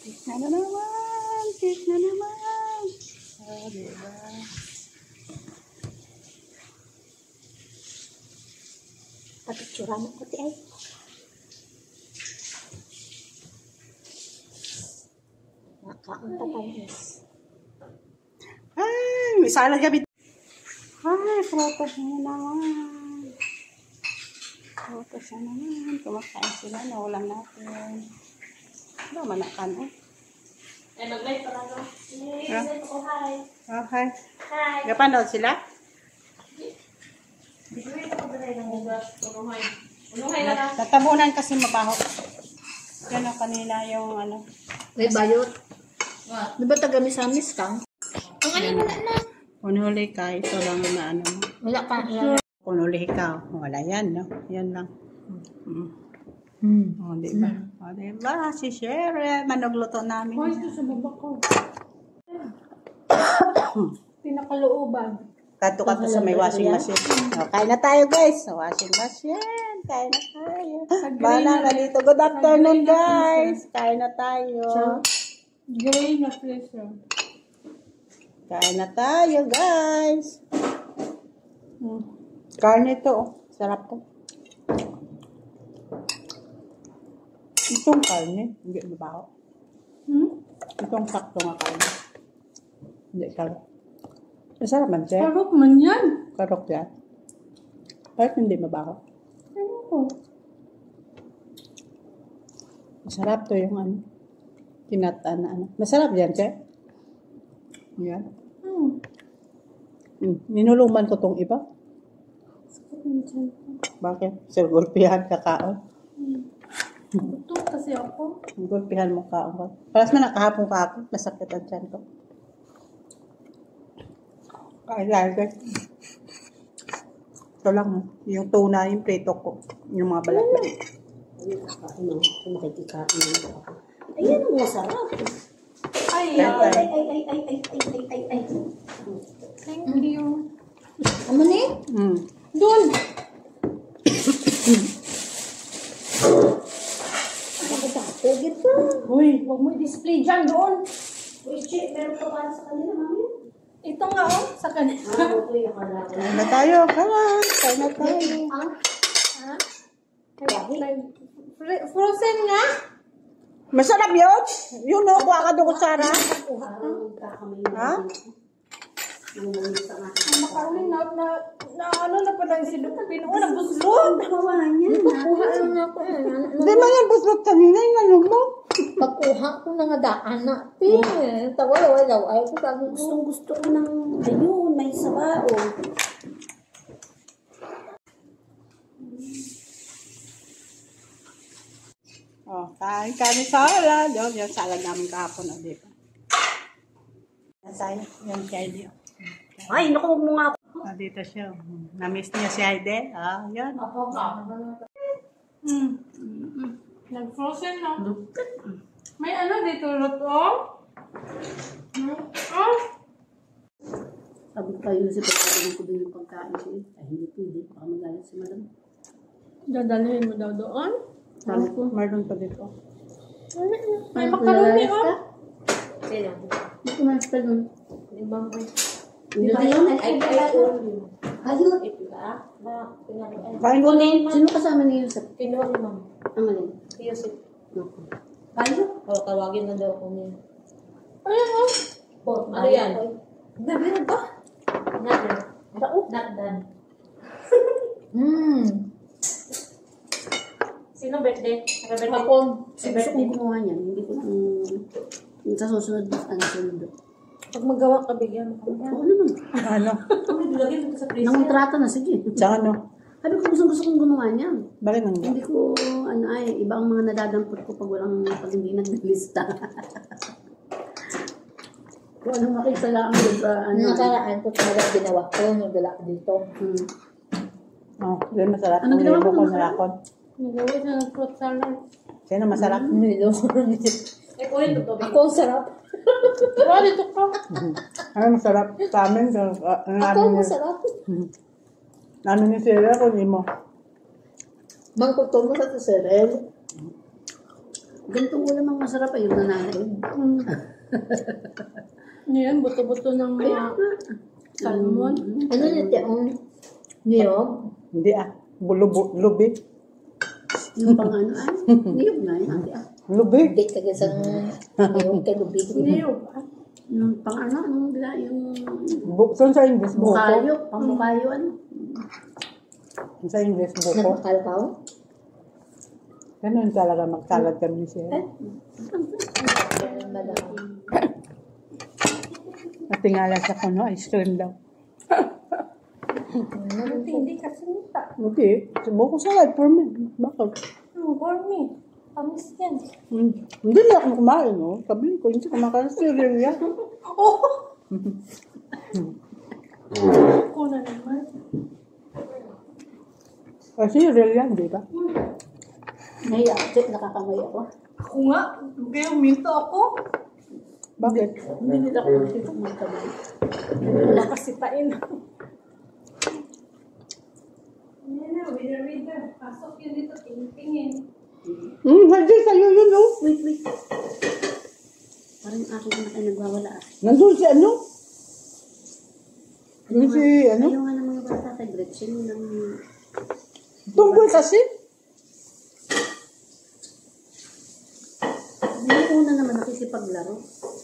Cake na naman. Cake na naman. Oh, diba? Pagkitsura ng kuti ay. Nakaunta tayo guys. Ay, may salad gabi. Ay, prutas na naman. Prutas na naman. Kumakain sila na ulam natin. Ano man nakan eh. Ay, mag-live pa lang. Hi. Okay. Hi. Gapanood sila? Unuhay na lang. Tatabunan kasi mabaho. Yan ang kanina yung ano. May bayot. Di ba taga-misamis ka? Ang ano wala na. Unuli ka, ito lang na ano. Wala pa. Unuli ka, wala yan, no? Yan lang. O, diba? O, diba? Si Sherry, manugluto namin. Hoy, ito sa baba ko. Pinakalooban. Kato sa may washing machine. O, kain na tayo, guys. Sa washing machine. Kain na tayo. Bala na dito. Good afternoon, guys. Kain na tayo. Gray na pleasure. Kain na tayo, guys. Karne to, oh. Sarap to. Itong karne, hindi mabaho. Itong sakto nga karne. Hindi karne. Masarap man siya. Sarap man yan. Karok yan. Kahit hindi mabaho. Ano ko? Masarap to yung ano. Kinata na ano. Masarap yan siya. Yan. Ninuluman ko tong iba. Bakit? Sir, gulpihan kakaon. Ito kasi ako. Gulpihan mo kaon ko. Paras man nakahapon ka ako. Masakit ang tiyan ko. Kain lang guys. Ito lang. Yung tuna, yung prito ko. Yung mga balat-balat. Ayan ang masarap. Ay. Thank you. Ano ni? Doon. Pagkakagit pa. Uy. Huwag mo i-display dyan doon. Uy, Che, meron pa para sa kanila, mami? Ito nga oh, sa kanila. Ito yung akala ko. Kain na tayo. Come on. Kain na tayo. Ha? Frozen nga? Masarap yun. Yun o. Kuha ka doon, Sarah. Ha? Makaroon na ano na pa lang si Dr. Pino. Nabuslot. Kawawa niya. Kuha lang ako eh. Hindi man yan buslot kanina. Yung ano mo. Pagkuha ko na nga daan na. Tawa-wala. Ayaw ko sabi ko. Gustong gusto ko ng, ayun, may sabao. Oh, kain kami salad. Yung salad namin kahapon. O, di ba? Nasay. Yan si Heidi. Ay, naku, huwag mo nga. Dito siya. Na-miss niya si Heidi. Ah, yan. Nag-frozen na. May ano dito, lutong? Oh. Sabi kayo si pagkain ko din yung pagkain ko. Ay, hindi pwede. Baka magalit si madam. Dadalhin mo daw doon? Sabi ko, meron pa dito. May makaroni oh. Sino? Hindi ko mas pa doon. Ibang ay. Hindi ba yun? Ay, ayun. Kain ko din. Sino kasama ni Yusuf? Kinuha ni Ma'am. Ang alin? Si Yusuf. Kayo? O, tawagin na daw ako niya. Ayan oh. Oh, ano yan? Gabi na ba? Not done. Not done. Sino birthday? Naka-birthday? Ako. Gusto kong gumawa niyan. Hindi ko sa susunod ano sunod. Pag magawa ka, bigyan mo kami. Oo naman. Ano? Lagyan mo sa freezer. Nangontrata na, sige. Sa ano? Sabi ko gusto kong gumawa niyan. Bakit nang Hindi ko, ano ay, iba ang mga nadadampot ko pag hindi naglista. Kung anong makita lang ang Nakaraan ko talaga ginawa ko yung dala ko dito. Oh, yun masarap. Ano ginawa mo? Ko narakon. Nagawa siya ng fruit salad. Sino masarap? Nilo. Eh, kunin ko to. Ako ang sarap. Diba, dito ka. Ano masarap? Sa amin, Ako ang masarap. namin ni Sarah, kung hindi mo. Mangkuto mo sa tuserel. Ganitong ulam ang masarap ay yung nananaib. Yan, buto-buto ng Kaya mga nga. salmon. Ano nito yung niyog? Hindi lubi. Yung pang ano ay. Niyog nga yun. Hindi ah. Lubi. Hindi ka isang niyog kay lubid. Niyog. Yung pang ano. Yung Saan sa English? Buko. bukayo. Pang bukayo ano. Sa English, buko. Nagpakalkaw? Ganun talaga magsalad kami siya. Yan madami. At tingala sa kuno, ice cream daw. Hindi kasi nita. Okay. Buko salad for me. Bakit? Gourmet. Tamis yan. Hindi na ako kumain, no? Sabi ko, hindi kumakain sa cereal yan. Ako na naman. Kasi cereal yan, di ba? Nahiya ako. Nakakamay ako. Ako nga. Kaya minto ako. Bakit? Hindi nila ako nakita ng kamay. Wala kasi tain. Yan na, winner. Pasok yun dito, tingin-tingin. Hindi sa'yo yun, no? Wait. Parang akin na kayo nagwawala ah. Nandun si ano? Yung si ano? Ayaw nga ng mga bata kay Gretchen ng... Tungkol kasi? Hindi una naman nakisipaglaro.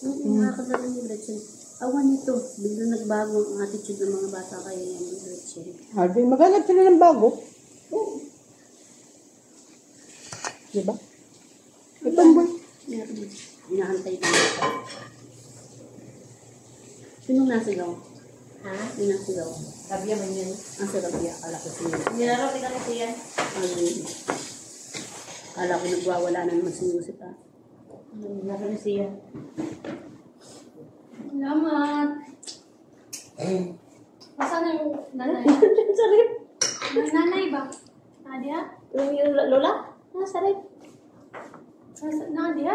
Ang nakakaglaro ni Gretchen. Awan nito. Biglang nagbago ang attitude ng mga bata kay Gretchen. Di maghanap sila ng bago. Di ba? Itong boy. Inahantay ko. Sinong nasigaw? Ha? Yung nasigaw. Rabia man yun. Ang sarap niya. Akala ko siya. Nilaro ka kasi yan. Akala ko nagwawala na naman si Yusip ah. Nasa na siya. Salamat. Nasaan na yung nanay? Sorry. Yung nanay ba? Nadia? Yung lola? Sorry. Nadia?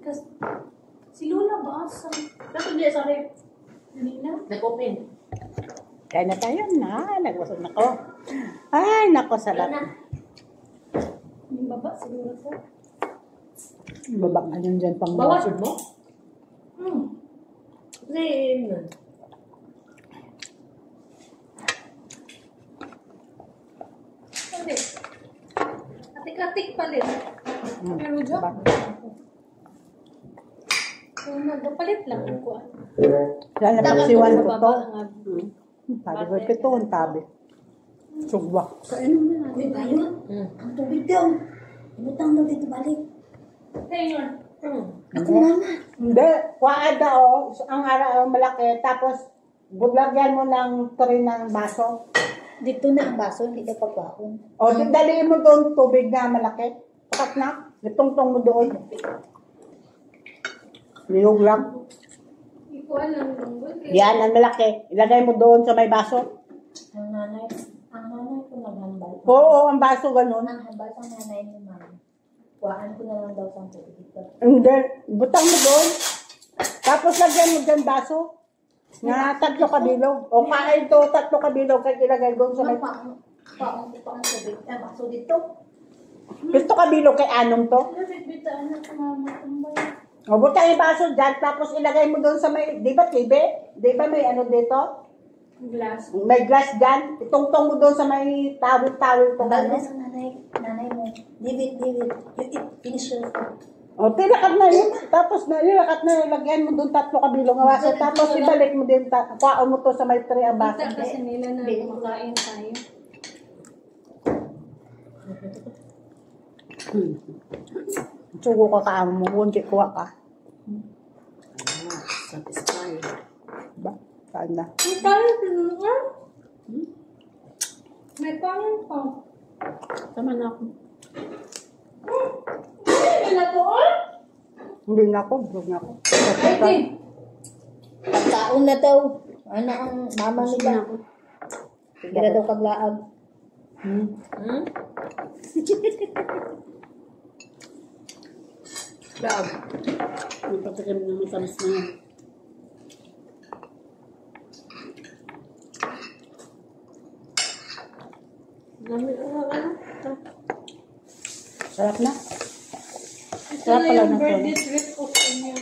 Kasi, si Lola ba? Dapat hindi, sorry. Kanina? Nag-open. Kaya na tayo na. Nagwasok na ko. Ay, nako, sarap. Yung baba, siguro ko. Baba ka nyo dyan pang Bawasan mo? Hmm. Kasi, yun. Pwede. Atik-atik pa rin. Pero joke. Kung nagpapalit lang ako. Yan na pang siwan ko to. nga. Tabi ko ito, ang tabi. Sugwa. Kainom na natin. Uy, bayo. Ang tubig daw. Ibutang daw dito balik. Tayo. Ako mama. Hindi, kuwaada o. Ang araw malaki. Tapos, buglagyan mo ng turin ng baso. Dito na ang baso, hindi ka pagkakon. O, daliin mo doon tubig na malaki. Pakat na. Itungtong mo doon. Liyog lang. Hindi ko alam. Yan, ang malaki. Ilagay mo doon sa may baso. Ang nanay ko naghambal. Oo, ang baso ganun. Ang hambal sa nanay ni mama. Kuhaan ko na lang daw sa tubig dito. And then, butang mo doon. Tapos lagyan mo dyan baso. Na 3 kabilog. O kain to, 3 kabilog. Kaya ilagay doon sa may... Paong tubig. Baso dito. 7 kabilog kay anong to. Bitaan na sa mga matambay. O butang yung baso dyan. Tapos ilagay mo doon sa may... Di ba tibe? Di ba may ano dito? Glass. May glass dyan. Itungtong mo doon sa may tawil-tawil to. Hambal na sa nanay mo. David. Finish your food. O, tinakat na yun. Tapos na, nilakat na yun. Lagyan mo doon 3 kabilog ng baso. Tapos ibalik mo din. Kuhaan mo to sa may tray ang baso. Kita kasi nila na kumakain tayo. Sugo ka kaamo mo. Kunti kuha ka. Satisfy. Ba? Saan na? May kanin pa nun, May kanin pa. Tama na ako. Ay, na to, Hindi na ako. Busog na ako. Ay, di. Pagkaon na daw. Ano ang mama Busog nila? na ako. Tigara daw kaglaag. Laab. Ang patikim ng matamis na yan. Sarap na. Sarap pala ng birthday tuyo. treat ko sa inyo.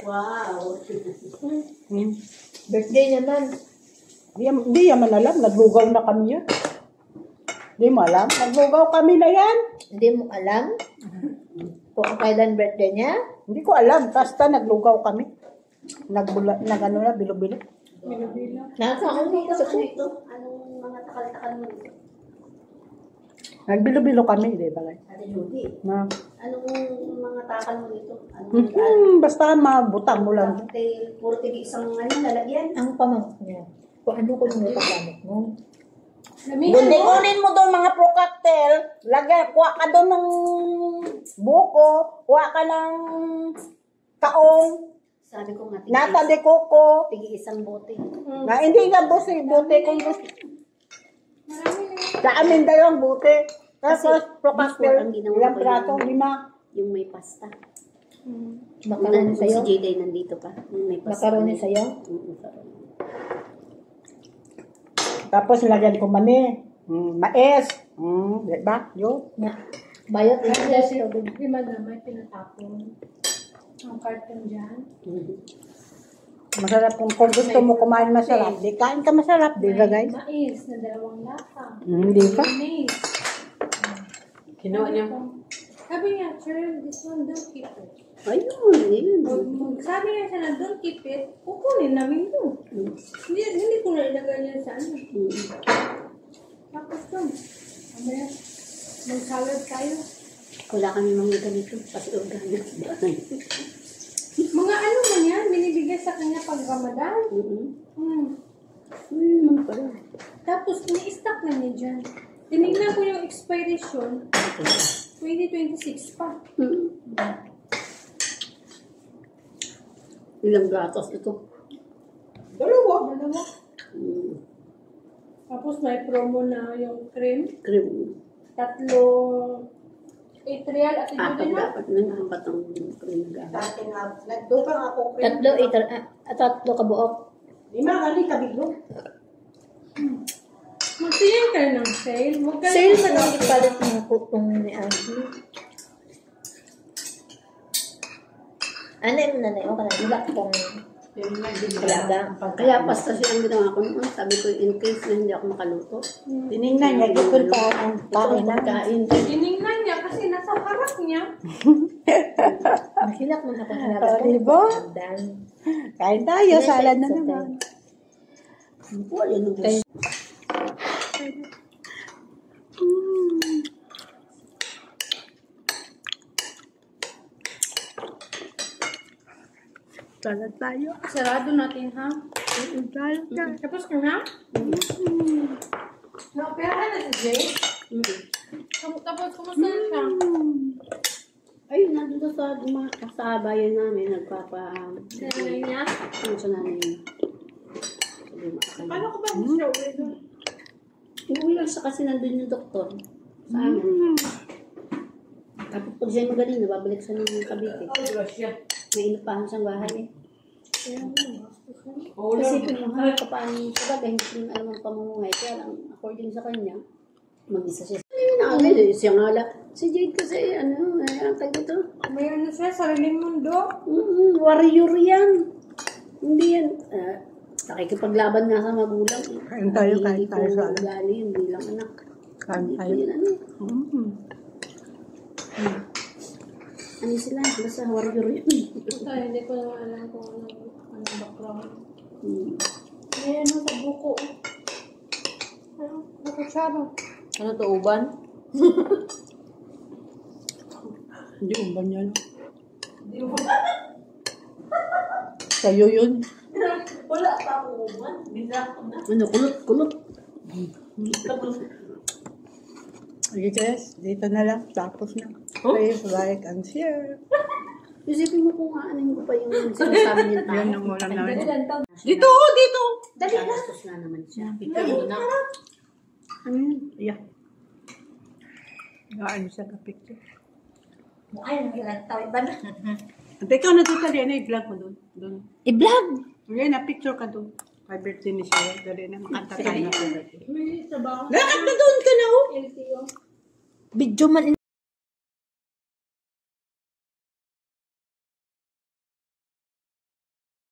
Wow. Hmm. Birthday naman. Di yaman alam, naglugaw na kami yan. Di mo alam, naglugaw kami na yan. Hindi mo alam? Kung kailan birthday niya? Hindi ko alam, basta naglugaw kami. Nag-ano na, bilo-bilo. Nakakaano ka sa Ano ito? Anong mga takal-takal mo dito? Nagbilo-bilo kami, di ba? Ate Judy, Na, anong mga takal mo dito? Anong basta mabutang mo lang. puro tig isang lalagyan? Ang pamangkin niya. Kung ano ko yung paggamit mo. Kunin mo doon mga pro cocktail, lagyan, kuha ka doon ng buko, kuha ka ng kaong, Sabi ko nga, nata de coco, tigi isang bote. na hindi nga bote kung gusto. Sa amin dalawang bote. Tapos pro cocktail, ang ginawa ilang ko prato, yun. 5. Yung may pasta. Makaroni Si sa'yo? J-Day nandito pa. Yung may pasta. Makaroni sa'yo? Makaroni. Tapos lagyan ko mani, mais, di ba? Yun. Na. Bayot na Kasi siya. di madamay pinatapon. Ang carton dyan. Masarap kung gusto mo kumain masarap, di kain ka masarap, di ba guys? Mais na 2 lata. Di ba? Mayonnaise. Kinuha niya. Sabi niya, sir, this one don't keep it. Ayun. Sabi niya siya na don't keep it, kukunin namin yun. Hindi ko na ilagay niya sa ano. Tapos yun. Mamaya, mag-salad tayo. Wala kami mga ganito. Pati organic. Mga ano man yan, binibigay sa kanya pag Ramadan. Ayun pala. Tapos, ni-stock na niya dyan. Tinignan ko yung expiration, 2026 pa. Ilang gatos ito? Dalawa. Tapos may promo na yung cream. Cream. 3 real at ito Apat din na. dapat na apat ang cream na gatos. Dati nga, nagdo pa nga ako. Tatlo ka buok. 5 kali kabilo. Magtingin ka ng sale. Huwag ka Sale lang man ang ipalit ng kutong ni Angie. Ano yung nanay mo ka na? Diba kung talaga? Kaya pasta siya ang ginawa ko noon. Sabi ko, in case na hindi ako makaluto. Tinignan niya, ipon pa ang kain na. Kain. Tinignan niya kasi nasa harap niya. Mahilak mo na kung halaga ko. Diba? Dan. Kain tayo, salad na naman. Wala nung gusto. Salad tayo. Sarado natin, ha? Salad tayo. Tapos ka na? Naoperahan na si Jay? Tapos, kumusta na siya? Ayun, nandun sa bayan namin, Sa nanay niya? sa nanay niya. Sabi makakalimutan. Paano ko ba siya uwi doon? Uuwi lang siya kasi nandun yung doktor sa amin. Tapos pag siya magaling, nababalik siya ng Cavite. May inupahan siyang bahay eh. Kasi pinuhan ka pa ang sabagay, hindi rin alam ang pamumuhay. Kaya lang, according sa kanya, mag-isa siya. Ayun na kami, siya nga lang. Si Jade kasi, ang tag ito. May ano siya, sariling mundo. Warrior yan. Hindi yan. Nakikipaglaban nga sa magulang. Kain tayo sa alam. Ugali yun, bilang anak. Kain tayo. Yun, ano sila? Basta warrior yun. Basta, hindi ko naman alam kung anong background. May ano sa buko. Ano? Kutsara. Ano to, uban? Hindi umban yan. Sa'yo yun. Wala pa ako uman. Binako na. Ano, kulot. Okay guys, dito na lang. Tapos na. Please like and share. Isipin mo kung aanin ko pa yung sinasabi niya tayo. Yan ang ulam namin. Dito! Dali na. Gastos na naman siya. Picture mo na. Ano yun? Yeah. Ano siya ka-picture? Ay, naging tao. Iba na. Ikaw na doon tali. Ano i-vlog mo doon? Doon. I-vlog! Okay, na-picture ka doon. May birthday ni siya. Dali na, makanta tayo na birthday. May sabaw. Lakad na doon ka na, oh! LTO. Video man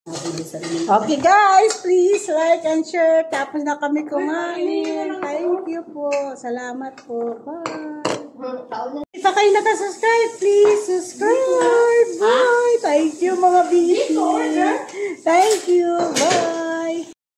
Okay guys, please like and share. Tapos na kami kumain. Thank you po. Salamat po. Bye. If kayo nakasubscribe, please subscribe.